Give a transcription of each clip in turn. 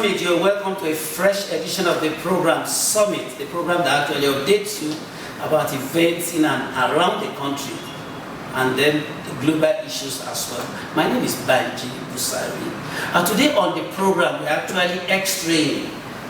Summit, you're welcome to a fresh edition of the program Summit, the program that actually updates you about events in and around the country and then the global issues as well. My name is Banji Busari. And today on the program, we're actually x-raying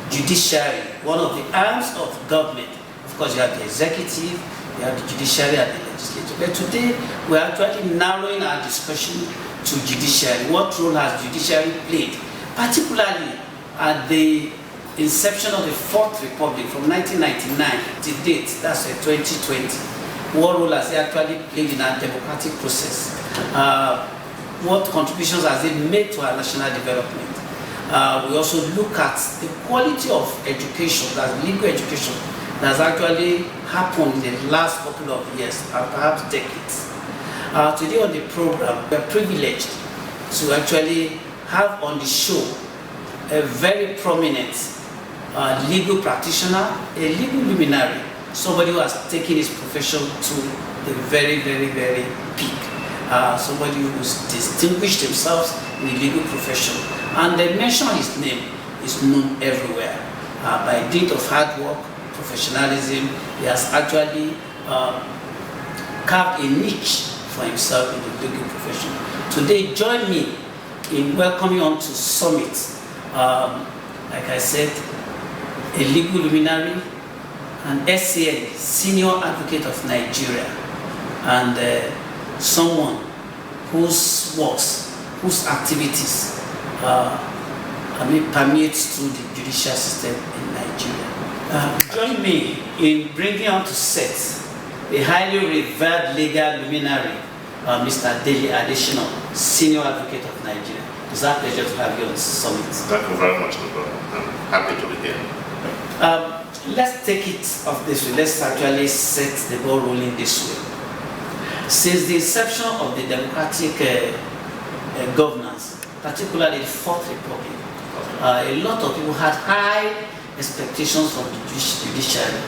judiciary, one of the arms of government. Of course, you have the executive, you have the judiciary and the legislature. But today, we're actually narrowing our discussion to judiciary. What role has judiciary played, particularly at the inception of the Fourth Republic from 1999 to date, that's 2020. What role has it actually played in our democratic process? What contributions has it made to our national development? We also look at the quality of education, that's legal education, that has actually happened in the last couple of years, and perhaps decades. Today on the program, we are privileged to actually have on the show a very prominent legal practitioner, a legal luminary, somebody who has taken his profession to the very, very, very peak. Somebody who's distinguished himself in the legal profession. And the mention of his name is known everywhere. By dint of hard work, professionalism, he has actually carved a niche for himself in the legal profession. Today, join me in welcoming on to Summit. Like I said, a legal luminary, an SCN, Senior Advocate of Nigeria, and someone whose works, whose activities permeates through the judicial system in Nigeria. Join me in bringing on to set a highly revered legal luminary, Mr. Dele Adesina, Senior Advocate of Nigeria. It's our pleasure to have you on Summit. Thank you very much, Nico. I'm happy to be here. Let's take it off this way. Let's actually set the ball rolling this way. Since the inception of the democratic governance, particularly the Fourth Republic, a lot of people had high expectations from the judiciary,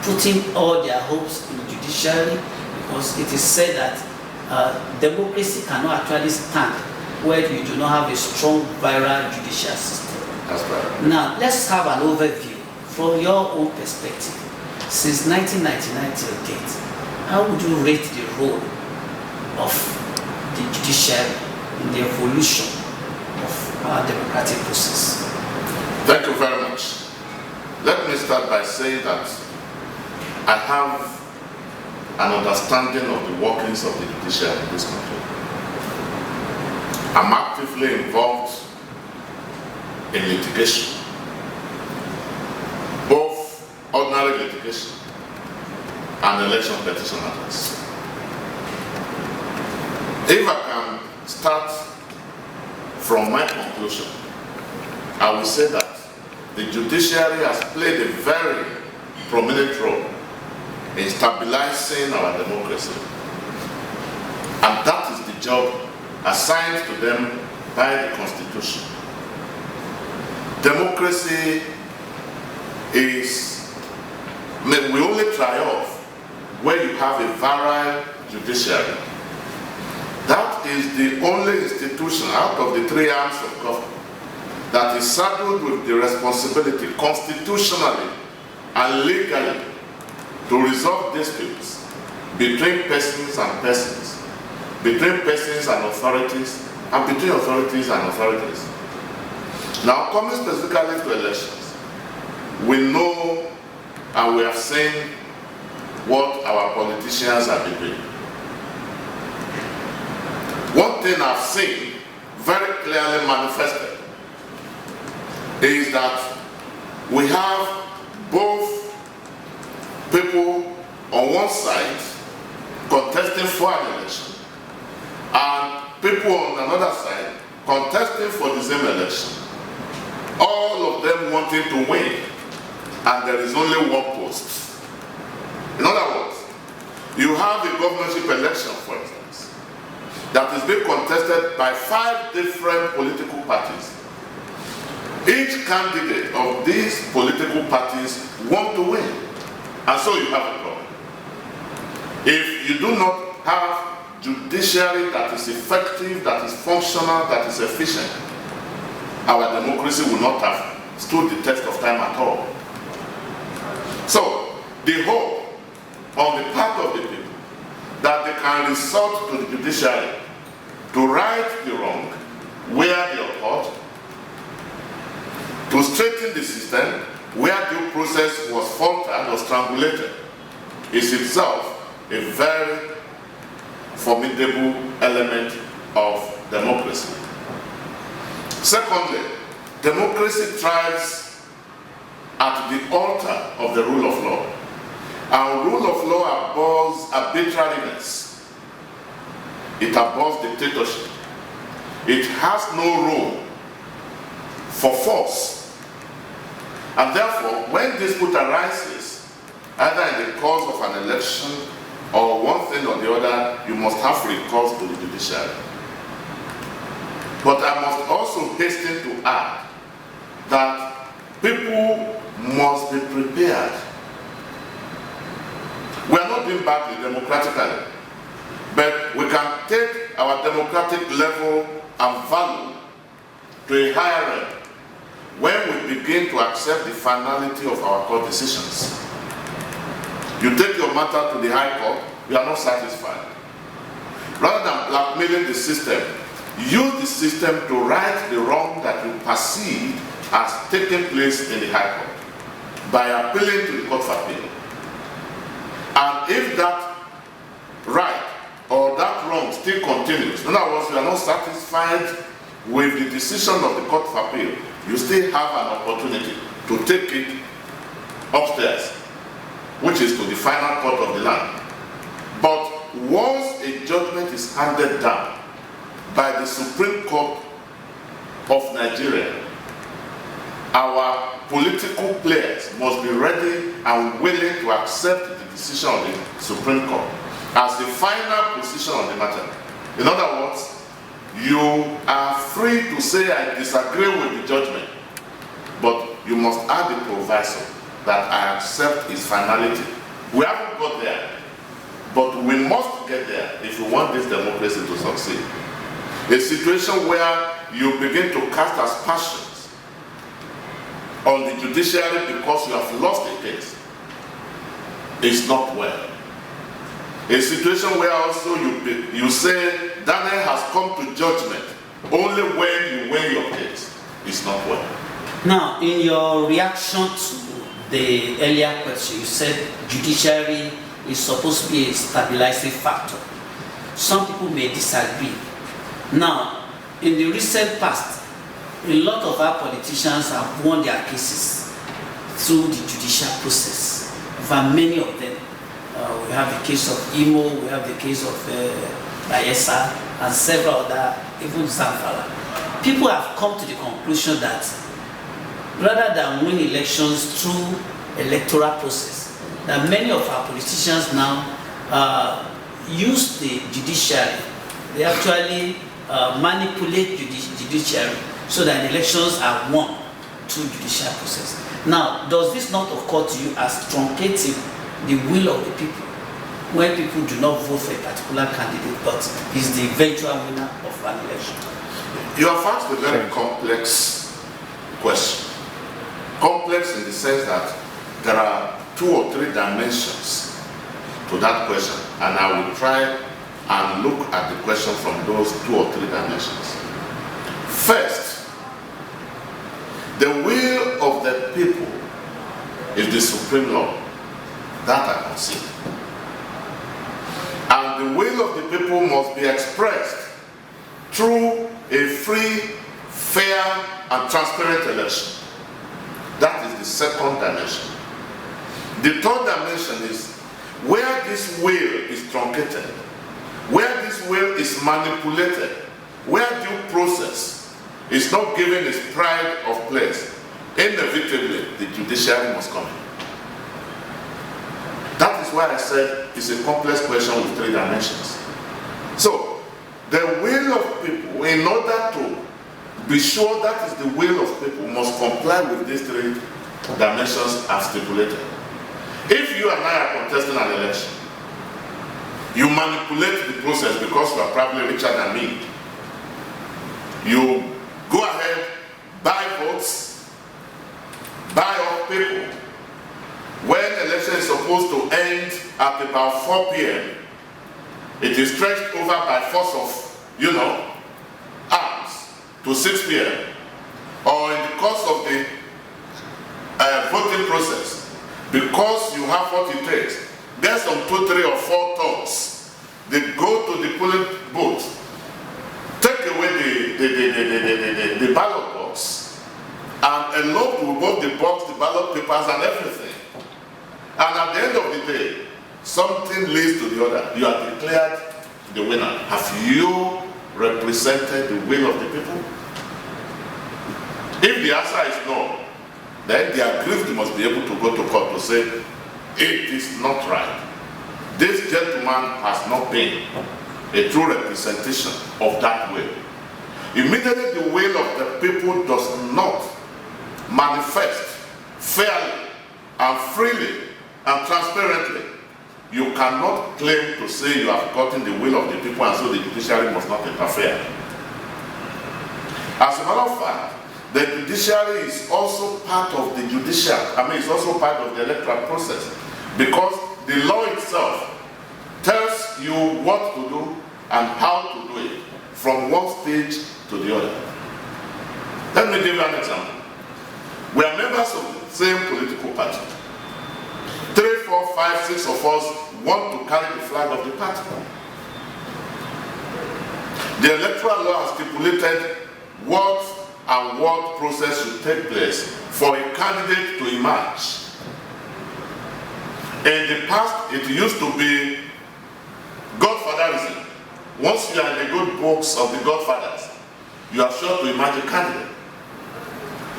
putting all their hopes in the judiciary, because it is said that democracy cannot actually stand where you do not have a strong viral judicial system. That's right. Now, let's have an overview from your own perspective. Since 1999 till date, how would you rate the role of the judiciary in the evolution of our democratic process? Thank you very much. Let me start by saying that I have an understanding of the workings of the judiciary in this country. I'm actively involved in litigation, both ordinary litigation and election petition matters. If I can start from my conclusion, I will say that the judiciary has played a very prominent role in stabilizing our democracy. And that is the job assigned to them by the Constitution. Democracy will only triumph where you have a virile judiciary. That is the only institution out of the three arms of government that is saddled with the responsibility constitutionally and legally to resolve disputes between persons and persons, between persons and authorities, and between authorities and authorities. Now, coming specifically to elections, we know and we have seen what our politicians have been doing. One thing I've seen very clearly manifested is that we have both people on one side contesting for an election and people on another side contesting for the same election. All of them wanting to win, and there is only one post. In other words, you have a governorship election, for instance, that is being contested by 5 different political parties. Each candidate of these political parties want to win, and so you have a problem. If you do not have judiciary that is effective, that is functional, that is efficient, our democracy will not have stood the test of time at all. So, the hope on the part of the people that they can resort to the judiciary to right the wrong where they occurred, to straighten the system where due process was faltered or strangulated, is itself a very formidable element of democracy. Secondly, democracy thrives at the altar of the rule of law. And rule of law abhors arbitrariness. It abhors dictatorship. It has no room for force. And therefore, when dispute arises, either in the course of an election or one thing or the other, you must have recourse to the judiciary. But I must also hasten to add that people must be prepared. We are not doing badly democratically, but we can take our democratic level and value to a higher realm when we begin to accept the finality of our court decisions. You take your matter to the High Court, you are not satisfied. Rather than blackmailing the system, use the system to right the wrong that you perceive as taking place in the High Court by appealing to the Court of Appeal. And if that right or that wrong still continues, in other words, you are not satisfied with the decision of the Court of Appeal, you still have an opportunity to take it upstairs, which is to the final court of the land. But once a judgment is handed down by the Supreme Court of Nigeria, our political players must be ready and willing to accept the decision of the Supreme Court as the final position on the matter. In other words, you are free to say, I disagree with the judgment, but you must add the proviso that I accept its finality. We haven't got there, but we must get there if we want this democracy to succeed. A situation where you begin to cast aspersions on the judiciary because you have lost a case is not well. A situation where also you say Daniel has come to judgment only when you win your case is not well. Now, in your reaction to the earlier question, you said judiciary is supposed to be a stabilizing factor. Some people may disagree. Now, in the recent past, a lot of our politicians have won their cases through the judicial process. In fact, many of them. We have the case of Imo, we have the case of Bayelsa, and several other, even Zamfara. People have come to the conclusion that rather than win elections through electoral process, that many of our politicians now use the judiciary. They actually manipulate judiciary so that elections are won through judicial process. Now, does this not occur to you as truncating the will of the people when people do not vote for a particular candidate but is the eventual winner of an election? You have asked a very complex question. Complex in the sense that there are 2 or 3 dimensions to that question, and I will try and look at the question from those 2 or 3 dimensions. First, the will of the people is the supreme law. That I concede. And the will of the people must be expressed through a free, fair, and transparent election. That is the second dimension. The third dimension is where this will is truncated, where this will is manipulated, where due process is not given its pride of place, inevitably the judiciary must come in. That is why I said it's a complex question with 3 dimensions. So, the will of people, in order to be sure that is the will of people, must comply with these 3 dimensions I've stipulated. If you and I are contesting an election, you manipulate the process because you are probably richer than me. You go ahead, people, when election is supposed to end at about 4 p.m., it is stretched over by force of, arms to 6 p.m. Or in the course of the voting process, because you have what it takes, get some 2, 3, or 4 thugs. They go to the polling booth, take away the ballot box, and elope with both the box, the ballot papers, and everything. And at the end of the day, something leads to the other. You are declared the winner. Have you represented the will of the people? If the answer is no, then the aggrieved must be able to go to court to say, it is not right. This gentleman has not been a true representation of that will. Immediately the will of the people does not manifest fairly and freely and transparently, you cannot claim to say you have gotten the will of the people and so the judiciary must not interfere. As a matter of fact, the judiciary is also part of the it's also part of the electoral process, because the law itself tells you what to do and how to do it from one stage to the other. Let me give you an example. We are members of the same political party. 3, 4, 5, 6 of us want to carry the flag of the party. The electoral law has stipulated what process should take place for a candidate to emerge. In the past, it used to be godfatherism. Once you are in the good books of the godfathers, you are sure to emerge a candidate.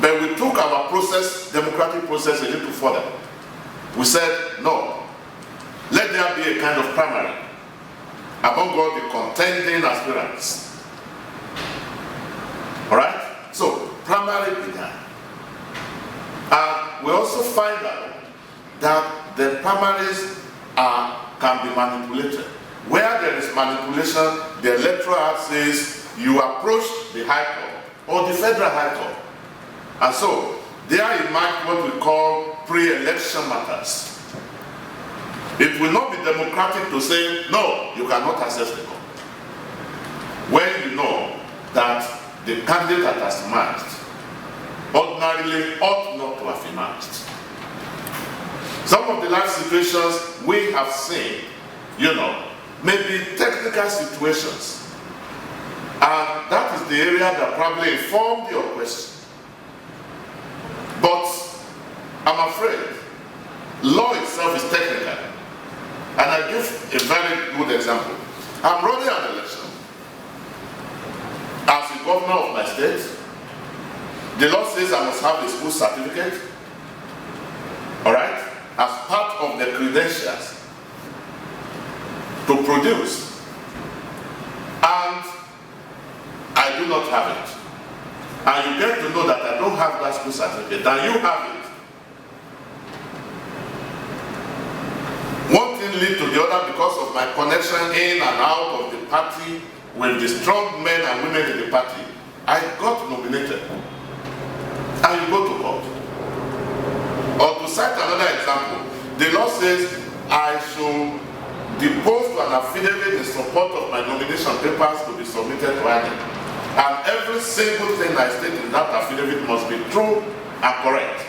But we took our process, democratic process, a little further. We said, no, let there be a kind of primary among all the contending aspirants. All right? So, primary began. And we also find out that the primaries can be manipulated. Where there is manipulation, the electoral act says you approach the High Court or the Federal High Court. And so, there emerge what we call pre-election matters. It will not be democratic to say, no, you cannot access the court, when you know that the candidate that has emerged ordinarily ought not to have emerged. Some of the life situations we have seen, maybe technical situations. And that is the area that probably informed your question. But I'm afraid law itself is technical. And I give a very good example. I'm running an election as the governor of my state. The law says I must have a school certificate, all right, as part of the credentials to produce. And I do not have it. And you get to know that I don't have that school certificate, and you have it. One thing lead to the other because of my connection in and out of the party with the strong men and women in the party. I got nominated. And you go to court. Or to cite another example, the law says I should depose to an affidavit in support of my nomination papers to be submitted to INEC. And every single thing I state in that affidavit must be true and correct.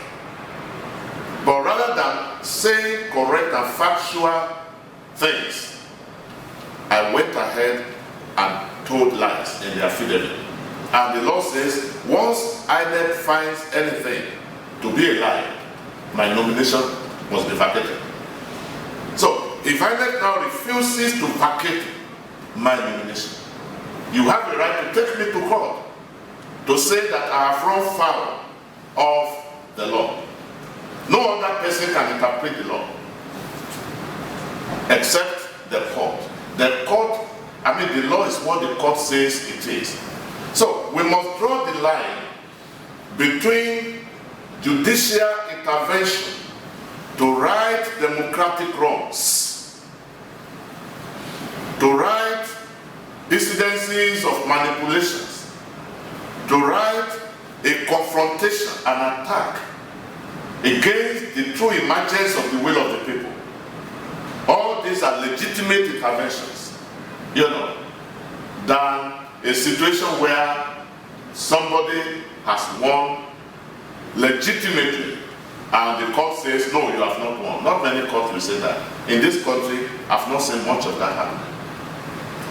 But rather than saying correct and factual things, I went ahead and told lies in the affidavit. And the law says, once INEC finds anything to be a lie, my nomination must be vacated. So, if INEC now refuses to vacate my nomination, you have the right to take me to court to say that I have run foul of the law. No other person can interpret the law except the court. The court, the law is what the court says it is. So we must draw the line between judicial intervention to right democratic wrongs, to right incidences of manipulations, to right a confrontation, an attack against the true emergence of the will of the people. All these are legitimate interventions, than a situation where somebody has won legitimately and the court says, no, you have not won. Not many courts will say that. In this country, I've not seen much of that happen.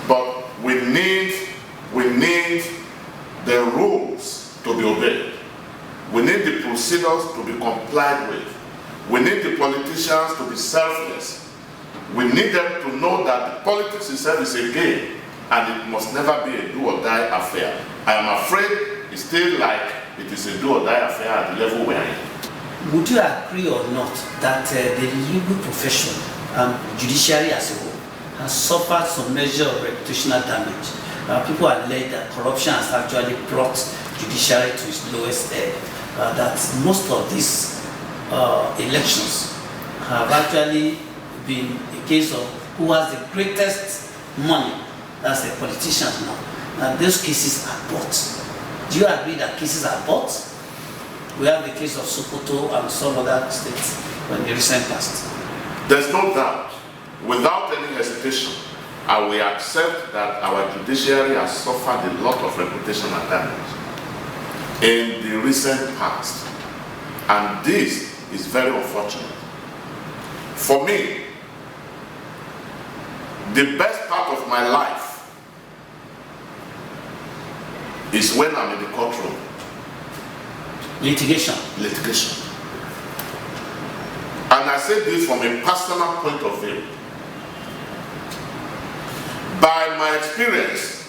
But we need the rules to be obeyed. We need the procedures to be complied with. We need the politicians to be selfless. We need them to know that politics itself is a game and it must never be a do-or-die affair. I am afraid it's still like it is a do-or-die affair at the level we're in. Would you agree or not that the legal profession and judiciary as a whole has suffered some measure of reputational damage? People are led that corruption has actually brought judiciary to its lowest ebb. That most of these elections have actually been a case of who has the greatest money. That's the politicians now. And those cases are bought. Do you agree that cases are bought? We have the case of Sokoto and some other states in the recent past. There's no doubt, without any hesitation, I will accept that our judiciary has suffered a lot of reputational damage in the recent past. And this is very unfortunate. For me, the best part of my life is when I'm in the courtroom. Litigation. And I say this from a personal point of view. By my experience,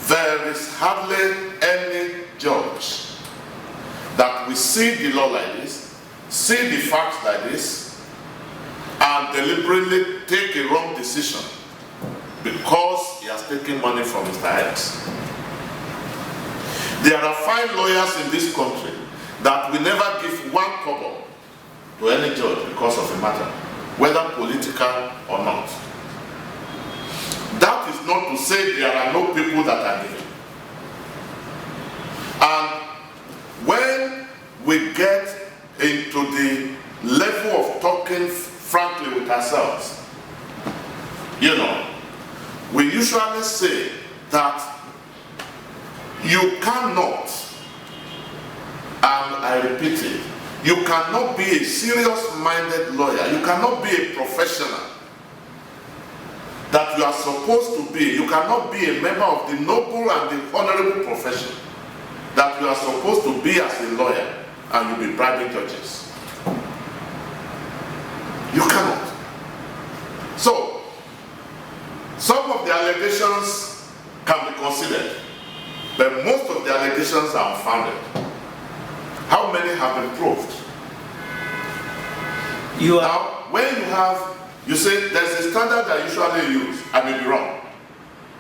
there is hardly any judge that will see the law like this, see the facts like this, and deliberately take a wrong decision because he has taken money from Mr. X. There are fine lawyers in this country that will never give one kobo to any judge because of a matter, whether political or not. That is not to say there are no people that are giving. And when we get into the level of talking frankly with ourselves, we usually say that you cannot, and I repeat it, you cannot be a serious-minded lawyer, you cannot be a professional that you are supposed to be, you cannot be a member of the noble and the honorable profession that you are supposed to be as a lawyer and you'll be bribing judges. You cannot. So, some of the allegations can be considered, but most of the allegations are unfounded. How many have been proved? Now, when you say there's a standard I usually use, I may be wrong,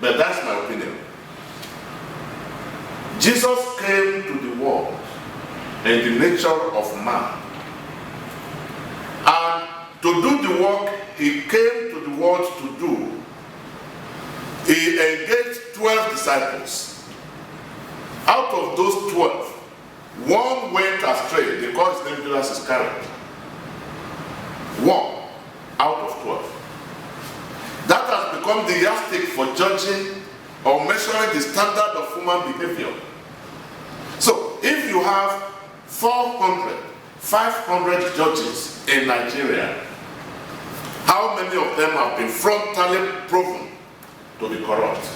but that's my opinion. Jesus came to the world in the nature of man. And to do the work he came to the world to do, he engaged 12 disciples. Out of those 12, one went astray. They call his name Judas Iscariot. One out of 12. That has become the yardstick for judging or measuring the standard of human behavior. So, if you have 400, 500 judges in Nigeria, how many of them have been frontally proven to be corrupt?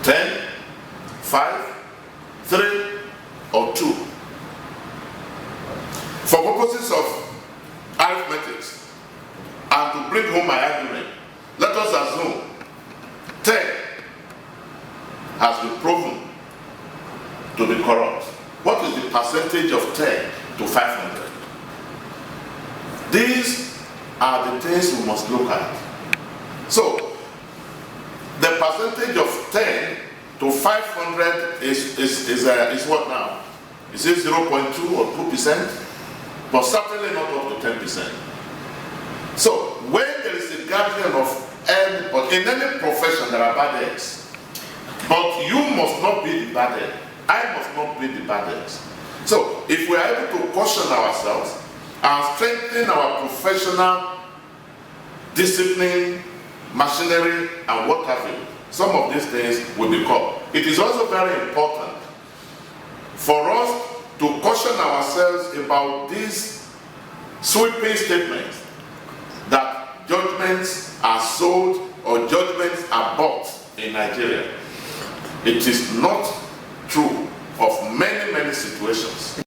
10, 5, 3, or 2? For purposes of arithmetic and to bring home my argument, let us assume 10 has been proven to be corrupt. What is the percentage of 10 to 500? These are the things we must look at. So, the percentage of 10 to 500 is what now? Is it 0.2 or 2%? But certainly not up to 10%. So, when there is a gathering of any, but in any profession there are bad eggs. But you must not be the bad egg. I must not be the bad eggs. So, if we are able to caution ourselves and strengthen our professional discipline, machinery, and what have you, some of these things will be caught. It is also very important for us to caution ourselves about these sweeping statements that judgments are sold or judgments are bought in Nigeria. It is not true of many, many situations.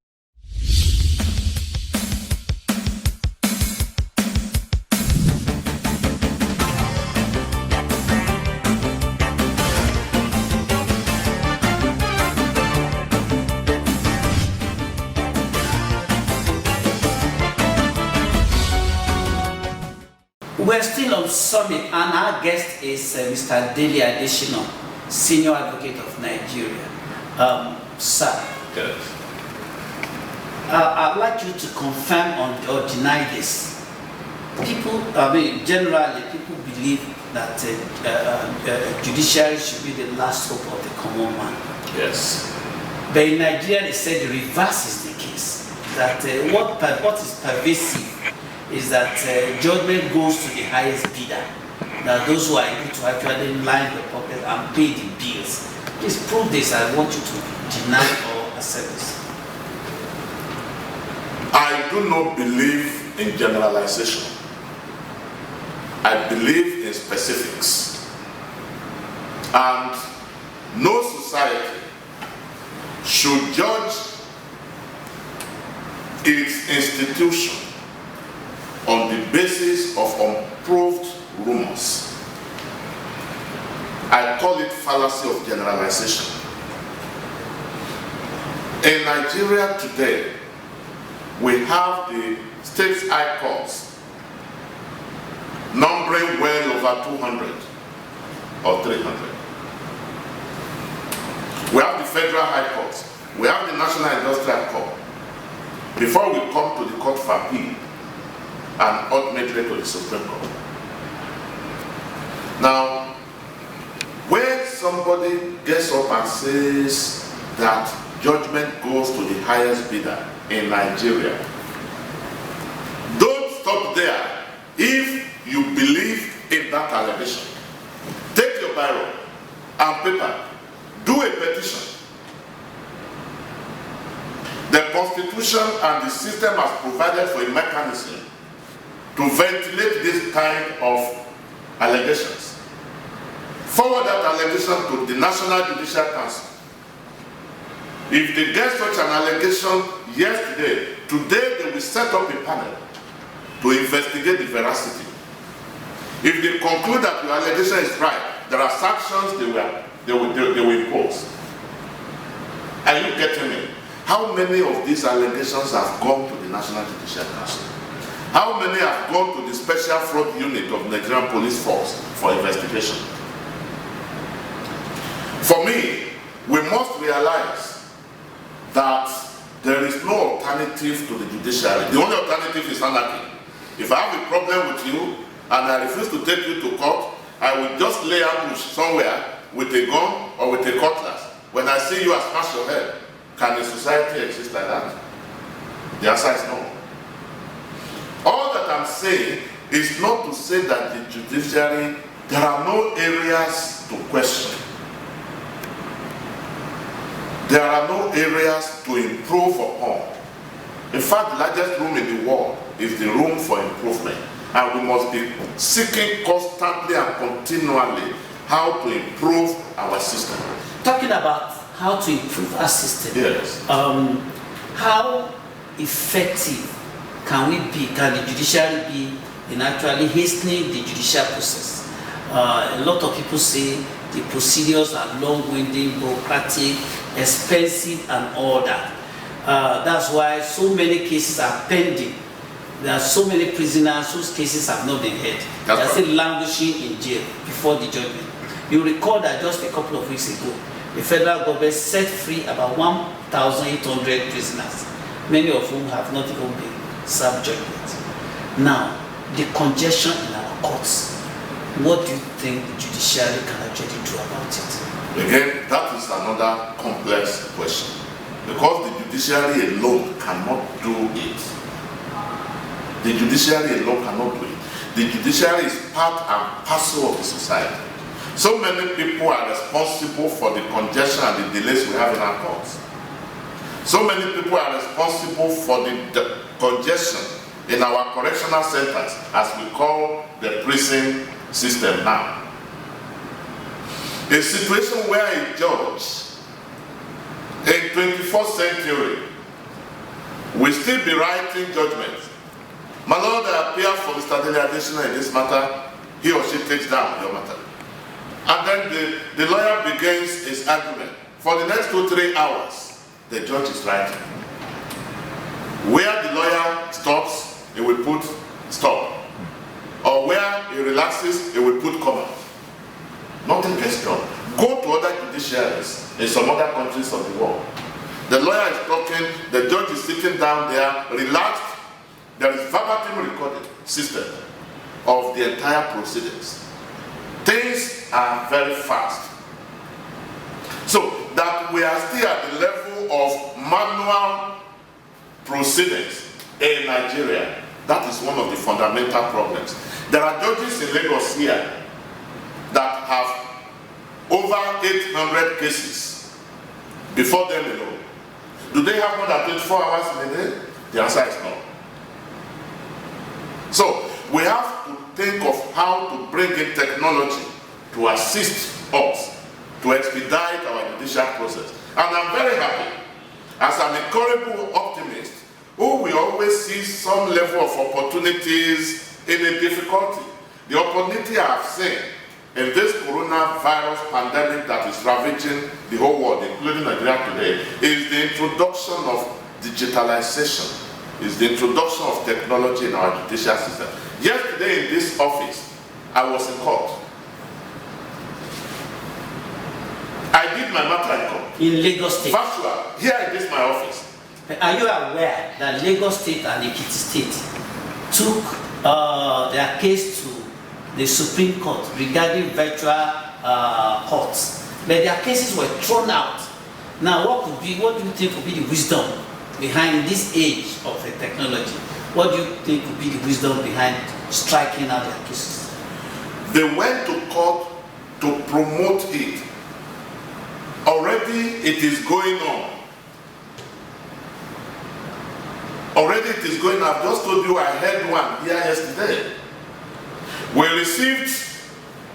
We're still on Summit, and our guest is Mr. Dele Adesina, Senior Advocate of Nigeria. Sir, Yes. I'd like you to confirm or deny this. Generally, people believe that judiciary should be the last hope of the common man. Yes. But in Nigeria, they said the reverse is the case. That what is pervasive is that judgment goes to the highest bidder. That those who are able to actually line the pocket and pay the bills. Please prove this. I want you to deny or accept this. I do not believe in generalization. I believe in specifics. And no society should judge its institution on the basis of unproved rumors. I call it fallacy of generalization. In Nigeria today, we have the state's high courts numbering well over 200 or 300. We have the federal high courts. We have the National Industrial Court. Before we come to the Court for Appeal and ultimately to the Supreme Court. Now, when somebody gets up and says that judgment goes to the highest bidder in Nigeria, don't stop there. If you believe in that allegation, take your biro and paper, do a petition. The Constitution and the system has provided for a mechanism to ventilate this kind of allegations. Forward that allegation to the National Judicial Council. If they get such an allegation yesterday, today they will set up a panel to investigate the veracity. If they conclude that your allegation is right, there are sanctions they will impose. Are you getting me? How many of these allegations have gone to the National Judicial Council? How many have gone to the Special Fraud Unit of Nigerian Police Force for investigation? For me, we must realize that there is no alternative to the judiciary. The only alternative is anarchy. If I have a problem with you and I refuse to take you to court, I will just lay ambush somewhere with a gun or with a cutlass. When I see you, I smash your head. Can a society exist like that? The answer is no. All that I'm saying is not to say that the judiciary, there are no areas to question. There are no areas to improve upon. In fact, the largest room in the world is the room for improvement. And we must be seeking constantly and continually how to improve our system. Talking about how to improve our system. Yes. How effective can the judiciary be in actually hastening the judicial process? A lot of people say the procedures are long-winded, bureaucratic, expensive, and all that. That's why so many cases are pending. There are so many prisoners whose cases have not been heard. They are still languishing in jail before the judgment. You recall that just a couple of weeks ago, the federal government set free about 1,800 prisoners, many of whom have not even been served judgment. Now, the congestion in our courts, what do you think the judiciary can actually do about it? Again, that is another complex question. Because the judiciary alone cannot do it. The judiciary alone cannot do it. The judiciary is part and parcel of the society. So many people are responsible for the congestion and the delays we have in our courts. So many people are responsible for the congestion in our correctional centers, as we call the prison system now. A situation where a judge in 24th century will still be writing judgments. My Lord, I appear for Mr. Dele Adesina in this matter. He or she takes down your matter. And then the lawyer begins his argument. For the next 2-3 hours, the judge is writing. Where the lawyer stops, he will put stop. Or where he relaxes, he will put comma. Nothing gets done. Go to other judiciaries in some other countries of the world. The lawyer is talking, the judge is sitting down there, relaxed. There is verbatim recorded system of the entire proceedings. Things are very fast. So that we are still at the level of manual proceedings in Nigeria, that is one of the fundamental problems. There are judges in Lagos here that have over 800 cases before them alone. Do they have more than 24 hours in a day? The answer is no. So we have to think of how to bring in technology to assist us to expedite our judicial process. And I'm very happy, as an incurable optimist, who will always see some level of opportunities in a difficulty. The opportunity I have seen in this coronavirus pandemic that is ravaging the whole world, including Nigeria today, is the introduction of digitalization, is the introduction of technology in our judicial system. Yesterday in this office, I was in court. I did my matter in court. In Lagos State. Virtual. Here in this my office. Are you aware that Lagos State and Ekiti State took their case to the Supreme Court regarding virtual courts, but their cases were thrown out? Now, what do you think would be the wisdom behind this age of the technology? What do you think would be the wisdom behind striking out their cases? They went to court to promote it. Already it is going on. Already it is going on. I've just told you I had one here yesterday. We received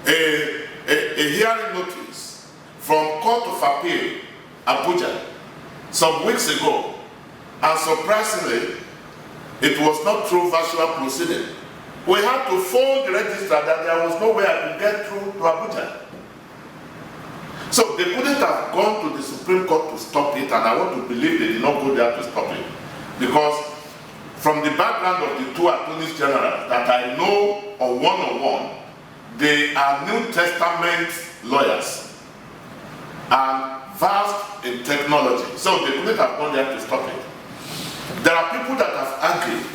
a hearing notice from Court of Appeal, Abuja, some weeks ago. And surprisingly, it was not through virtual proceeding. We had to phone the registrar that there was no way I could get through to Abuja. So they couldn't have gone to the Supreme Court to stop it, and I want to believe they did not go there to stop it. Because from the background of the two attorneys general that I know on one-on-one, they are New Testament lawyers and vast in technology. So they couldn't have gone there to stop it. There are people that have argued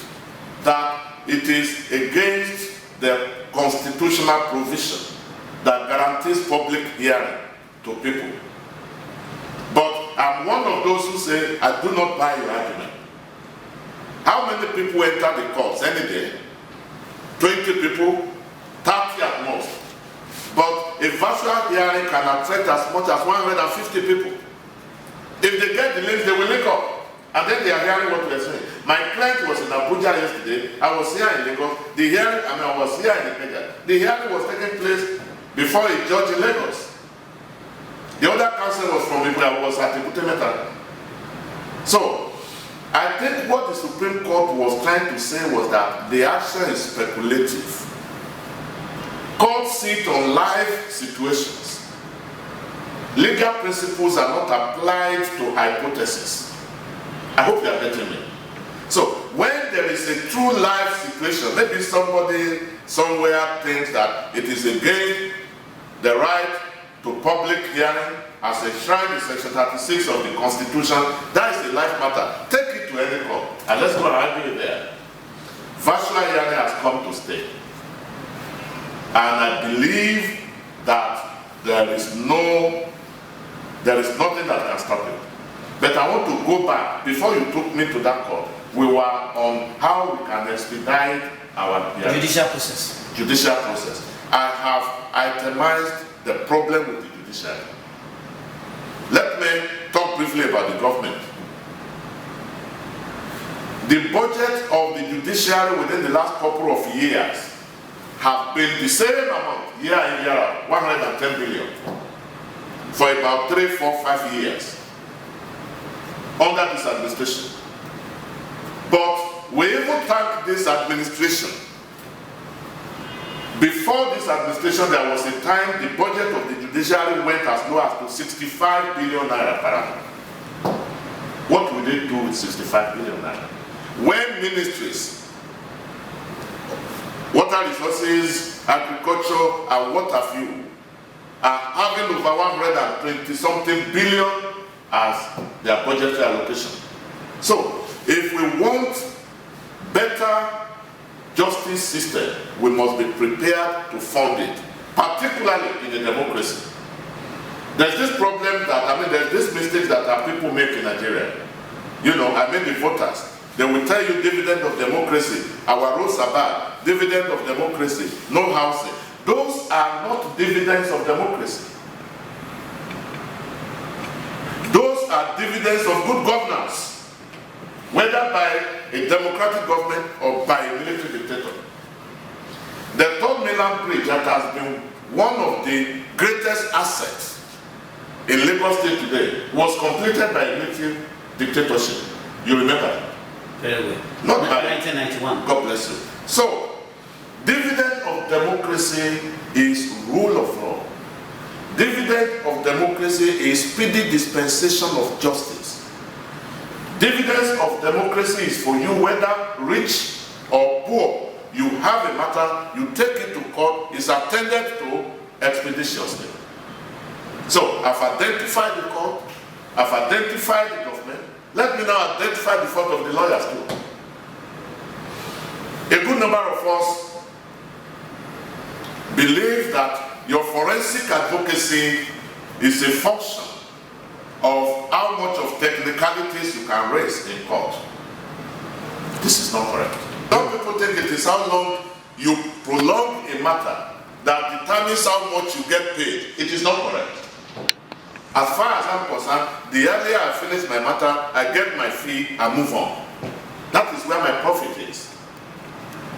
that it is against the constitutional provision that guarantees public hearing to people. But I'm one of those who say, I do not buy your argument. How many people enter the courts any day? 20 people, 30 at most. But a virtual hearing can attract as much as 150 people. If they get the links, they will link up. And then they are hearing what we are saying. My client was in Abuja yesterday. I was here in Lagos. I was here in Ikeja. The hearing was taking place before a judge in Lagos. The other counsel was from Ibuya, was at Ibutemeta. So, I think what the Supreme Court was trying to say was that the action is speculative. Courts sit on live situations. Legal principles are not applied to hypotheses. I hope you are getting me. So, when there is a true live situation, maybe somebody somewhere thinks that it is against the right to public hearing as enshrined in Section 36 of the Constitution, that is a life matter. Take it to any court, and let's go and argue it there. Virtual hearing has come to stay. And I believe that there is nothing that can stop it. But I want to go back. Before you took me to that court, we were on how we can expedite our judicial process. Judicial process. I have itemized the problem with the judiciary. Let me talk briefly about the government. The budget of the judiciary within the last couple of years have been the same amount, year in, year out, 110 billion, for about 3, 4, 5 years under this administration. But we even thank this administration. Before this administration, there was a time the budget of the judiciary went as low as to 65 billion naira per annum. What will they do with 65 billion naira? When ministries, water resources, agriculture, and what have you, are having over 120-something billion as their budgetary allocation. So, if we want better justice system, we must be prepared to fund it, particularly in a democracy. There's this problem that, there's this mistake that our people make in Nigeria. You know, the voters. They will tell you dividend of democracy, our roads are bad, dividend of democracy, no housing. Those are not dividends of democracy. Those are dividends of good governance, whether by a democratic government or by a military dictator. The Third Mainland Bridge, that has been one of the greatest assets in Lagos State today, was completed by a military dictatorship. You remember? Very well. Not by 1991. God bless you. So, dividend of democracy is rule of law. Dividend of democracy is speedy dispensation of justice. Dividends of democracy is for you, whether rich or poor. You have a matter, you take it to court, it's attended to expeditiously. So, I've identified the court, I've identified the government. Let me now identify the fault of the lawyers too. A good number of us believe that your forensic advocacy is a function of how much of technicalities you can raise in court. This is not correct. Some people think it is how long you prolong a matter that determines how much you get paid. It is not correct. As far as I'm concerned, the earlier I finish my matter, I get my fee and move on. That is where my profit is.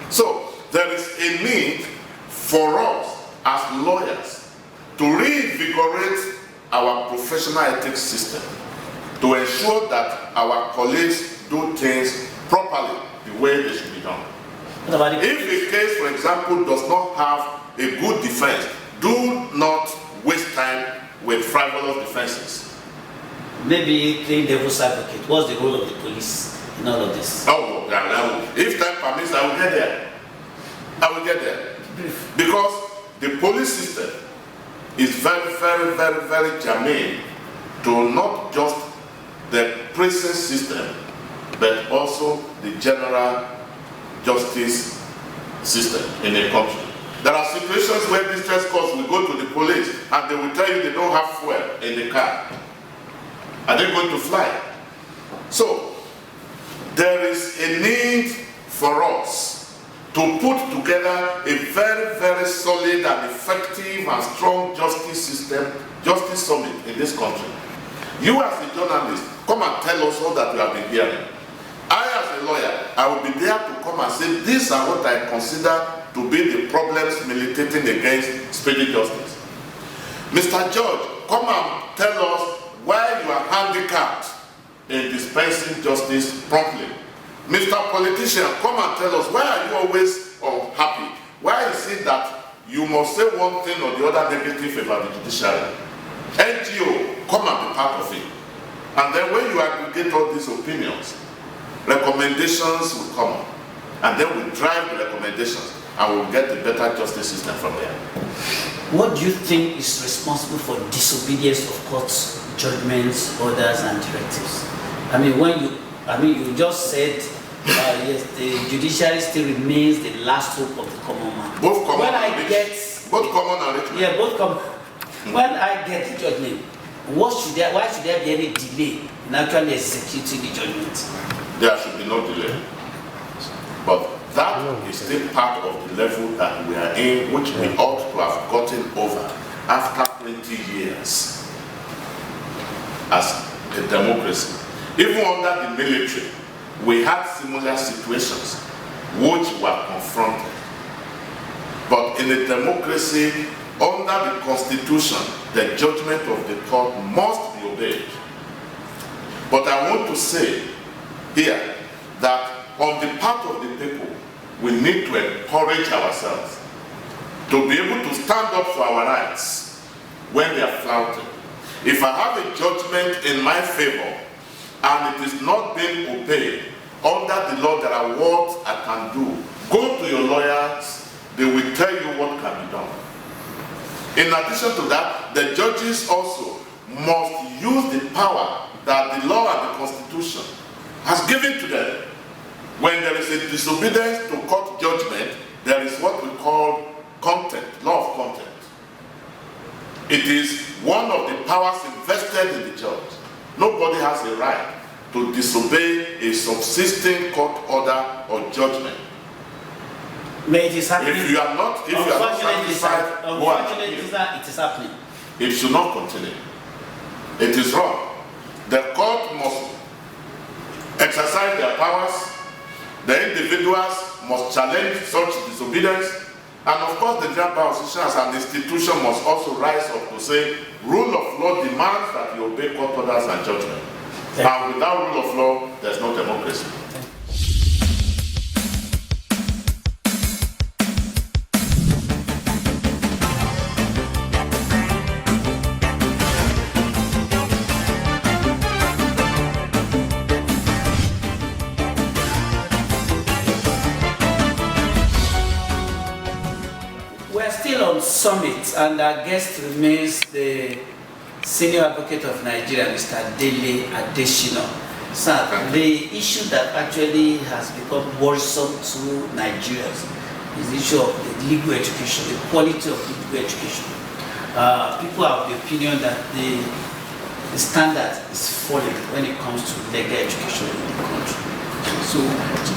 So, there is a need for us as lawyers to reinvigorate our professional ethics system, to ensure that our colleagues do things properly the way they should be done. If a case, for example, does not have a good defense, do not waste time with frivolous defenses. Maybe playing devil's advocate. What's the role of the police in all of this? Oh, if time permits, I will get there. I will get there. Because the police system is very, very, very, very germane to not just the prison system, but also the general justice system in a country. There are situations where distress calls will go to the police and they will tell you they don't have fuel in the car. Are they going to fly? So, there is a need for us to put together a very, very solid and effective and strong justice system, justice summit in this country. You as a journalist, come and tell us all that you have been hearing. I as a lawyer, I will be there to come and say, these are what I consider to be the problems militating against speedy justice. Mr. George, come and tell us why you are handicapped in dispensing justice promptly. Mr. Politician, come and tell us why are you always unhappy? Why is it that you must say one thing or the other negative about the judiciary? NGO, come and be part of it. And then when you aggregate all these opinions, recommendations will come up. And then we drive the recommendations and we'll get a better justice system from there. What do you think is responsible for disobedience of courts, judgments, orders, and directives? You just said, yes, the judiciary still remains the last hope of the common man. Both common and rich. Both common and rich. Yeah, both common. When I get the judgment, why should there be any delay in actually executing the judgment? There should be no delay. But that is still part of the level that we are in, which we ought to have gotten over after 20 years as a democracy. Even under the military, we had similar situations which were confronted. But in a democracy, under the Constitution, the judgment of the court must be obeyed. But I want to say here that on the part of the people, we need to encourage ourselves to be able to stand up for our rights when they are flouted. If I have a judgment in my favor and it is not being obeyed, under the law there are what I can do. Go to your lawyers, they will tell you what can be done. In addition to that, the judges also must use the power that the law and the Constitution has given to them. When there is a disobedience to court judgment, there is what we call contempt, law of contempt. It is one of the powers invested in the judge. Nobody has a right to disobey a subsisting court order or judgment. May it is happening. If you are not satisfied, go and appeal. It is happening. It should not continue. It is wrong. The court must exercise their powers. The individuals must challenge such disobedience. And of course, the General Bar Association as an institution must also rise up to say, rule of law demands that you obey court orders and judgment. And without rule of law, there's no democracy. Summit, and our guest remains the Senior Advocate of Nigeria, Mr. Dele Adesina. Sir, the issue that actually has become worrisome to Nigerians is the issue of the legal education, the quality of legal education. People have the opinion that the standard is falling when it comes to legal education in the country. So,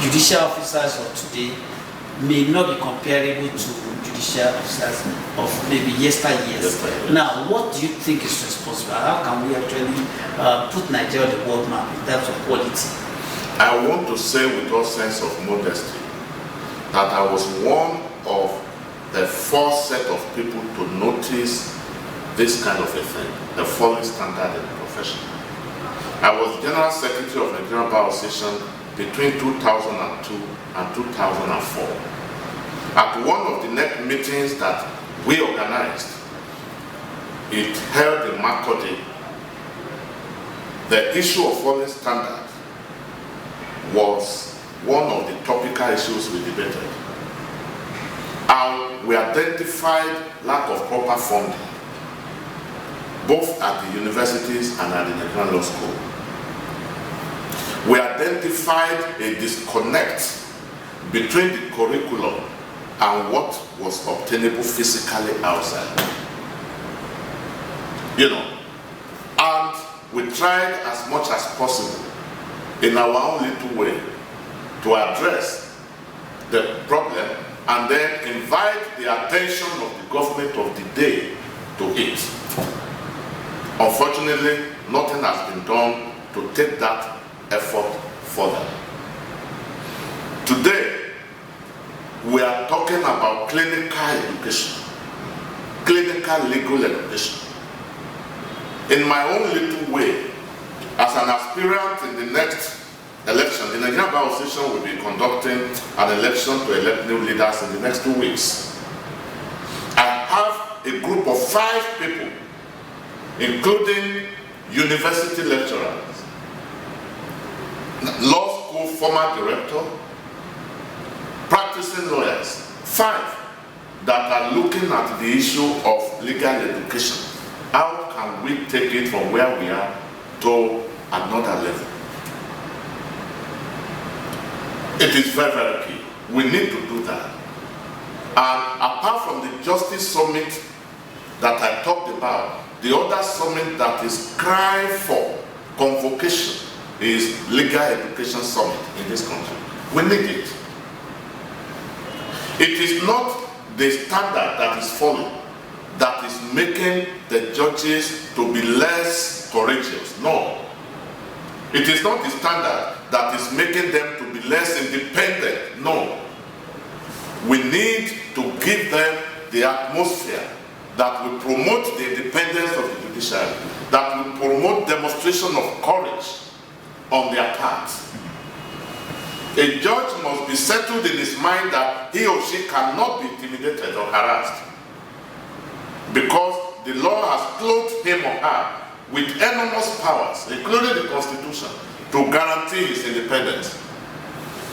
judicial officers of today may not be comparable to judicial officers of maybe yesteryears. Now, what do you think is responsible? How can we actually put Nigeria on the world map in terms of quality? I want to say with all sense of modesty that I was one of the first set of people to notice this kind of a thing, the falling standard in the profession. I was General Secretary of the Nigerian Bar Association between 2002 and 2004. At one of the next meetings that we organized, it held in Makurdi. The issue of falling standard was one of the topical issues we debated. And we identified lack of proper funding, both at the universities and at the Nigerian Law School. We identified a disconnect between the curriculum and what was obtainable physically outside. And we tried as much as possible in our own little way to address the problem and then invite the attention of the government of the day to it. Unfortunately, nothing has been done to take that effort further. Today, we are talking about clinical education, clinical legal education. In my own little way, as an aspirant in the next election, the Nigerian Bar Association will be conducting an election to elect new leaders in the next 2 weeks. I have a group of 5 people, including university lecturers, law school former director, practicing lawyers, 5 that are looking at the issue of legal education. How can we take it from where we are to another level? It is very, very key. We need to do that. And apart from the Justice Summit that I talked about, the other summit that is crying for convocation is Legal Education Summit in this country. We need it. It is not the standard that is falling that is making the judges to be less courageous. No. It is not the standard that is making them to be less independent. No. We need to give them the atmosphere that will promote the independence of the judiciary, that will promote demonstration of courage on their part. A judge must be settled in his mind that he or she cannot be intimidated or harassed, because the law has clothed him or her with enormous powers, including the Constitution, to guarantee his independence.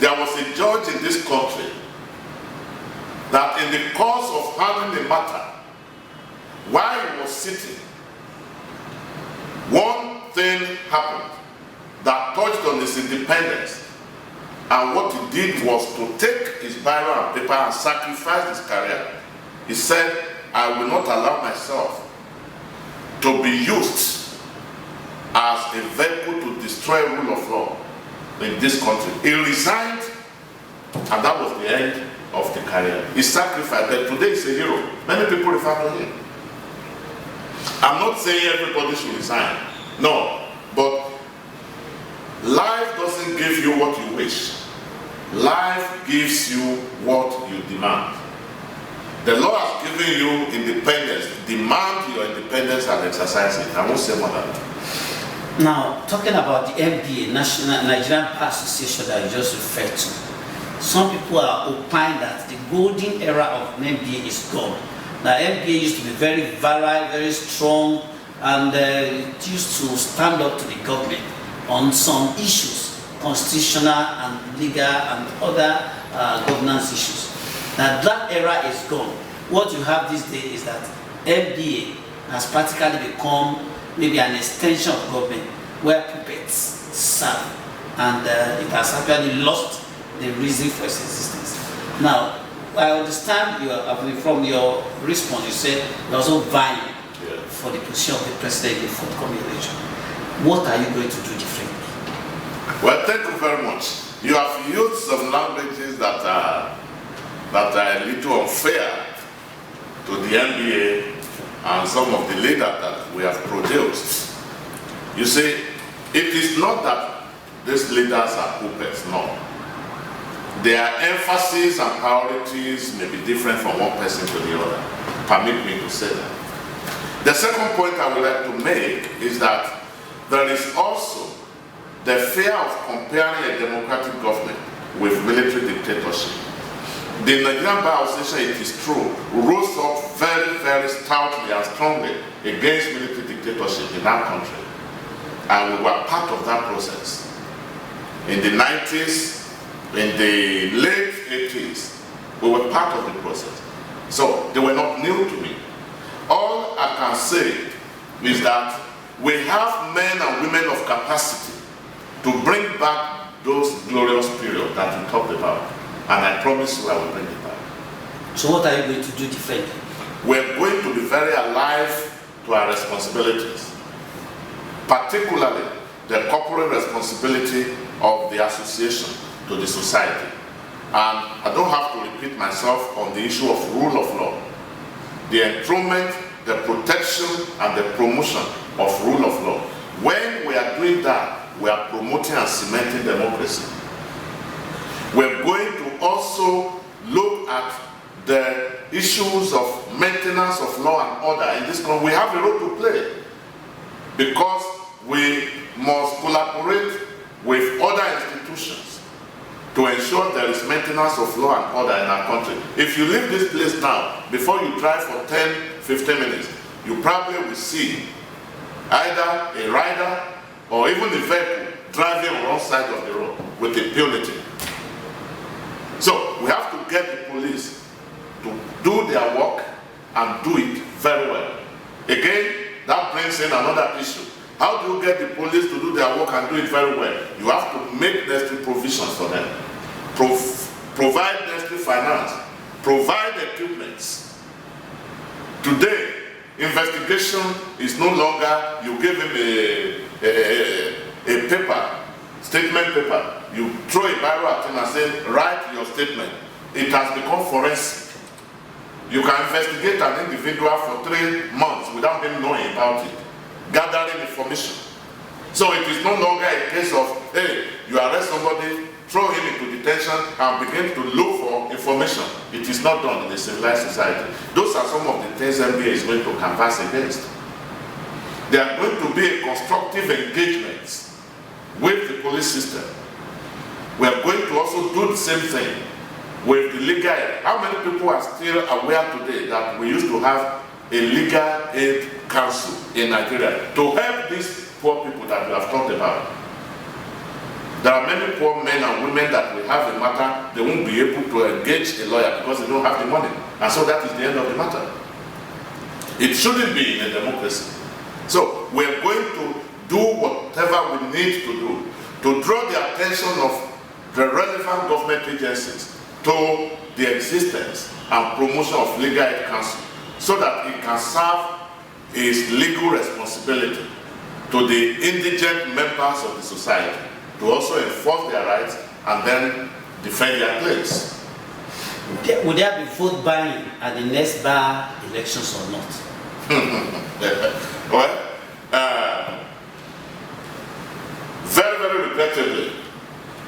There was a judge in this country that in the course of handling a matter, while he was sitting, one thing happened that touched on his independence, and what he did was to take his biro and paper and sacrifice his career. He said, I will not allow myself to be used as a vehicle to destroy rule of law in this country. He resigned, and that was the end of the career. He sacrificed, but today he's a hero. Many people refer to him. I'm not saying everybody should resign. No, but life doesn't give you what you wish. Life gives you what you demand. The law has given you independence. Demand your independence and exercise it. I won't say more than that. Now, talking about the NBA, National Nigerian Bar Association that you just referred to, some people are opined that the golden era of NBA is gone. The NBA used to be very virile, very strong, and it used to stand up to the government on some issues, constitutional and legal and other governance issues. Now that era is gone. What you have these days is that NBA has practically become maybe an extension of government where puppets serve, and it has actually lost the reason for its existence. Now, I understand from your response, you said you're also vying for the position of the president in the forthcoming election. What are you going to do differently? Well, thank you very much. You have used some languages that are a little unfair to the NBA and some of the leaders that we have produced. You see, it is not that these leaders are puppets, no. Their emphasis and priorities may be different from one person to the other. Permit me to say that. The second point I would like to make is that there is also the fear of comparing a democratic government with military dictatorship. The Nigerian Bar Association, it is true, rose up very, very stoutly and strongly against military dictatorship in our country. And we were part of that process. In the 90s, in the late 80s, we were part of the process. So they were not new to me. All I can say is that we have men and women of capacity to bring back those glorious periods that we talked about. And I promise you I will bring it back. So what are you going to do differently? We're going to be very alive to our responsibilities, particularly the corporate responsibility of the association to the society. And I don't have to repeat myself on the issue of rule of law. The enthronement, the protection, and the promotion of rule of law. When we are doing that, we are promoting and cementing democracy. We're going to also look at the issues of maintenance of law and order in this country. We have a role to play because we must collaborate with other institutions to ensure there is maintenance of law and order in our country. If you leave this place now, before you drive for 10, 15 minutes, you probably will see either a rider or even a vehicle driving on one side of the road with impunity. So we have to get the police to do their work and do it very well. Again, that brings in another issue. How do you get the police to do their work and do it very well? You have to make necessary provisions for them. Provide necessary finance. Provide equipments. Today, investigation is no longer you give him a paper, statement paper, you throw a Bible at him and say, write your statement. It has become forensic. You can investigate an individual for 3 months without him knowing about it, gathering information. So it is no longer a case of, hey, you arrest somebody, throw him into detention, and begin to look for information. It is not done in a civilized society. Those are some of the things NBA is going to canvass against. There are going to be a constructive engagement with the police system. We are going to also do the same thing with the legal aid. How many people are still aware today that we used to have a legal aid council in Nigeria to help these poor people that we have talked about? There are many poor men and women that will have a matter, they won't be able to engage a lawyer because they don't have the money. And so that is the end of the matter. It shouldn't be in a democracy. So we're going to do whatever we need to do to draw the attention of the relevant government agencies to the existence and promotion of legal aid council so that it can serve its legal responsibility to the indigent members of the society to also enforce their rights and then defend their claims. Would there be vote buying at the next bar elections or not? Well, very, very regrettably,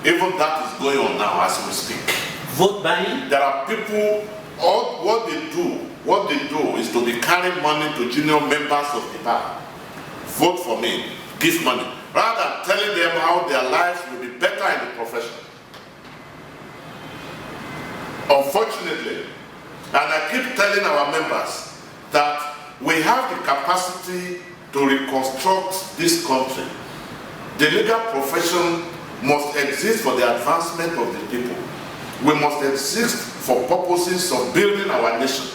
even that is going on now as we speak. Vote buying? There are people, what they do is to be carrying money to junior members of the bar. Vote for me, give money, rather than telling them how their lives will be better in the profession. Unfortunately, and I keep telling our members that we have the capacity to reconstruct this country. The legal profession must exist for the advancement of the people. We must exist for purposes of building our nation.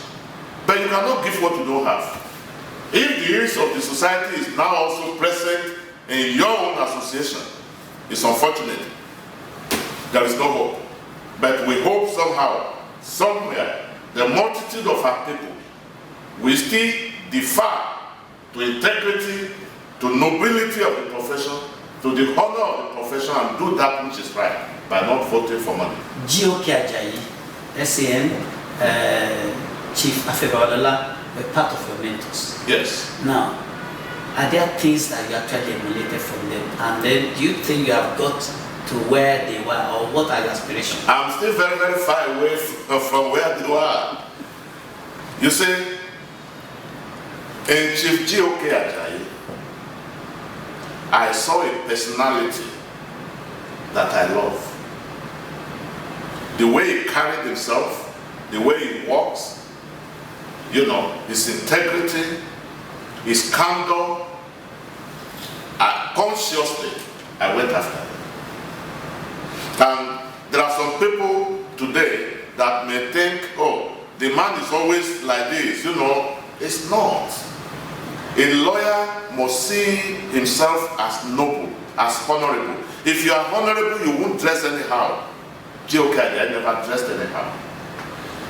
But you cannot give what you don't have. If the ills of the society is now also present in your own association, it's unfortunate. There is no hope. But we hope somehow, somewhere, the multitude of our people will still defer to integrity, to nobility of the profession, to the honor of the profession, and do that which is right by not voting for money. GOK Ajayi, SAN, Chief Afe Babalola were part of your mentors. Yes. Now, are there things that you actually emulated from them? And then do you think you have got to where they were, or what are your aspirations? I'm still very, very far away from where they were. You see, in Chief GOK Ajayi, I saw a personality that I love. The way he carried himself, the way he walks, you know, his integrity, his candor, consciously I went after him. And there are some people today that may think, oh, the man is always like this, you know. It's not. A lawyer must see himself as noble, as honorable. If you are honorable, you won't dress anyhow. GOK Ajayi never dressed anyhow.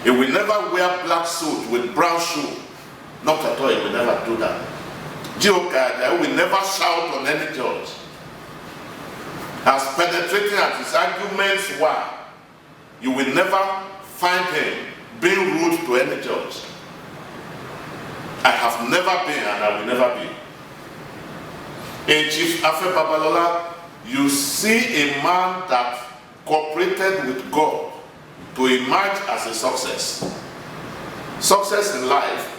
He will never wear black suit with brown shoe. Not at all, he will never do that. GOK Ajayi will never shout on any judge. As penetrating as his arguments were, you will never find him being rude to any judge. I have never been and I will never be. In Chief Afe Babalola, you see a man that cooperated with God to emerge as a success. Success in life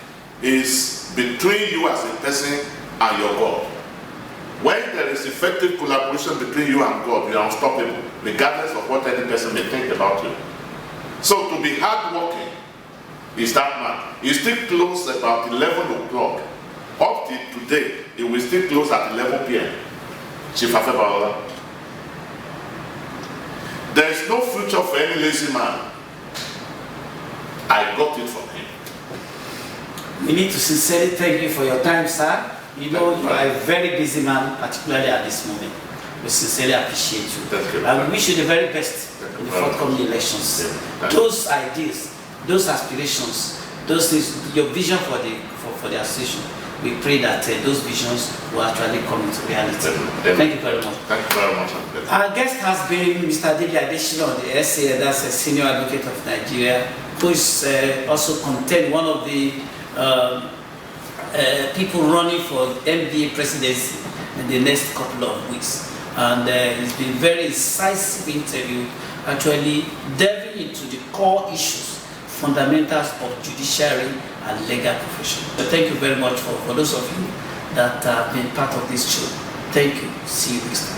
is between you as a person and your God. When there is effective collaboration between you and God, you are unstoppable, regardless of what any person may think about you. So to be hardworking is that man. He still close about 11 o'clock. Up till today, he will still close at 11 p.m. Chief Afe Babalola. There is no future for any lazy man. I got it from him. We need to sincerely thank you for your time, sir. You know, you are a very busy man, particularly at this moment. We sincerely appreciate you. Thank you. And we wish you the very best in the forthcoming elections. Yeah. Those ideas, those aspirations, those things, your vision for the association we pray that those visions will actually come into reality. Thank you very much. Thank you very much. Our guest has been Mr. David Adesina, the SA, that's a senior advocate of Nigeria, who is also contained one of the people running for MDA presidency in the next couple of weeks. And it's been a very incisive interview, actually delving into the core issues, fundamentals of judiciary and legal profession. So thank you very much for those of you that have been part of this show. Thank you. See you next time.